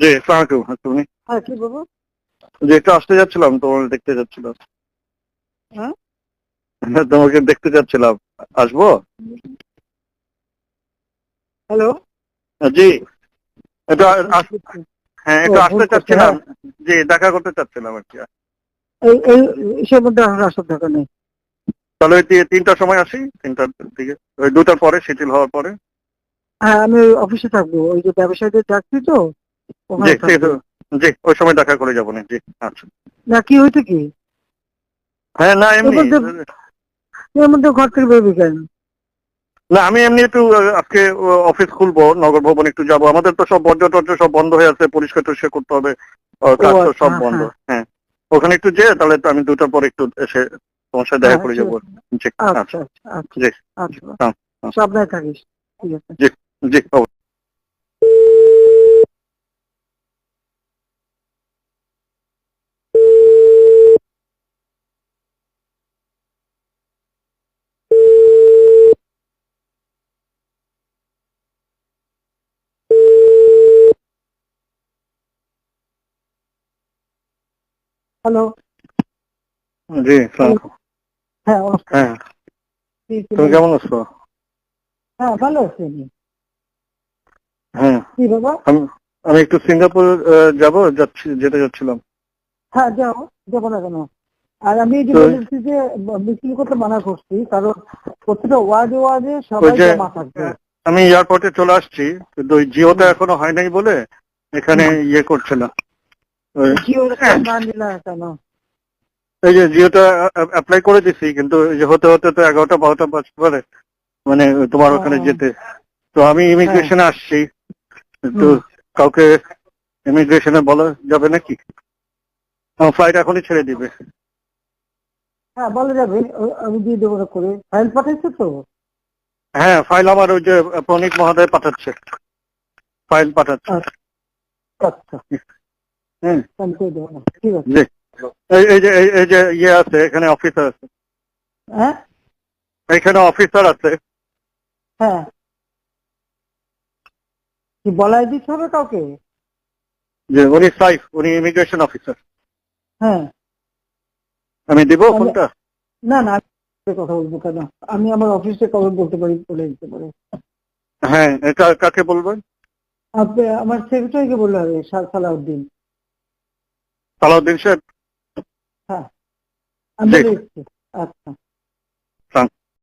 জি, আসসালামু আলাইকুম। তুমি? হ্যাঁ, কি বলবো? যে একটু আসতে যাচ্ছিলাম, তোমার দেখতে যাচ্ছিলাম। হ্যাঁ, তোমাকে দেখতে যাচ্ছিলাম। আসবো? হ্যালো। জি, একটু হ্যাঁ, ও একটু ভুল আসতে করছে, চাচ্ছিলাম। হ্যাঁ। জি, দেখা করতে চাচ্ছিলাম আর কি। এই এই ইসের মধ্যে আমার আসার দরকার নেই। তাহলে ওই 3টার সময় আসি, 3টার দিকে, ওই 2টার পরে, শিথিল হওয়ার পরে। হ্যাঁ, আমি ওই অফিসে থাকবো, ওই যে ব্যবসায়ীদের ডাকছি তো, জি, ওখানে ঠিক থাকবো। আছে। জি, ওই সময় দেখা করে যাবো না। জি, আচ্ছা। না, কি হয়েছে কি? হ্যাঁ, না এর এমনি। মধ্যে এর মধ্যে ঘর থেকে বেরোবি কেন? না, আমি এমনি একটু আজকে অফিস খুলবো, নগর ভবন একটু যাবো। আমাদের তো সব বর্জ্য টর্জ্য সব বন্ধ হয়ে আছে, পরিষ্কার টরিষ্কার করতে হবে। ও কাজ তো আচ্ছা, সব বন্ধ। হ্যাঁ হ্যাঁ, ওখানে একটু যেয়ে তাহলে তো আমি 2টার পর একটু এসে তোমার সাথে দেখা হ্যাঁ, করে ঠিক যাবো। আছে। জি, আচ্ছা আচ্ছা। আচ্ছা আচ্ছা জি, জি, আচ্ছা, হ্যাঁ, হ্যাঁ, সাবধানে থাকিস। ঠিক আছে। জি, জি, অবশ্যই। হ্যালো। জি, আসসালামু আলাইকুম। হ্যাঁ, নমস্কার। হ্যাঁ, কি তুমি বলুন? কেমন আছো? হ্যাঁ, ভালো আছি আমি। হ্যাঁ, কি বাবা? আমি আমি একটু সিঙ্গাপুর যেতে যাচ্ছিলাম। হ্যাঁ, যাও, যাবো না কেন? আর আমি এই যে তো বলেছি যে মিছিল করতে মানা করছি, কারণ প্রতিটা ওয়ার্ডে ওয়ার্ডে ওই সবাই যে জমা থাকবে। আমি এয়ারপোর্টে চলে আসছি, কিন্তু ওই জিওটা হুম এখনো হয় নাই বলে এখানে হুম ইয়ে করছে না। ওই জিওর না নিলে কেন? এই যে জিওটা অ্যাপ্লাই করে দিছি, কিন্তু এই যে হতে হতে তো 11টা 12টা বাজতে পারে, মানে তোমার ও, ওখানে ও, যেতে। তো আমি হ্যাঁ। ইমিগ্রেশনে আসছি, তো হুম কাউকে ইমিগ্রেশনে বলা যাবে নাকি? আমার ফ্লাইট এখনই ছেড়ে দিবে। হ্যাঁ, বলা যাবে। আমি দিয়ে দেবো না করে, ফাইল পাঠাইছো তো? হ্যাঁ, ফাইল আমার ওই যে প্রণীত মহোদয় পাঠাচ্ছে, ফাইল পাঠাচ্ছে। আচ্ছা আচ্ছা, হ্যাঁ, আমি করে দেবো না, ঠিক আছে। জি। এই যে ইয়ে আছে, এখানে অফিসার আছে, হ্যাঁ এখানে অফিসার আছে। হ্যাঁ, কি বলাই দিতে হবে কাউকে? যে উনি সাইফ, উনি ইমিগ্রেশন অফিসার। হ্যাঁ, আমি দিব আমি ফোনটা? না না, আমি কথা বলবো কেন? আমি আমার অফিসে কবে বলতে পারি, বলে দিতে পারে। হ্যাঁ, কাকে বলবেন? আপনি আমার সেক্রেটারিকে বললে হবে, সালাউদ্দিন। সালাউদ্দিন সাহেব। হ্যাঁ, আমি জি, বলে দিচ্ছি। আচ্ছা।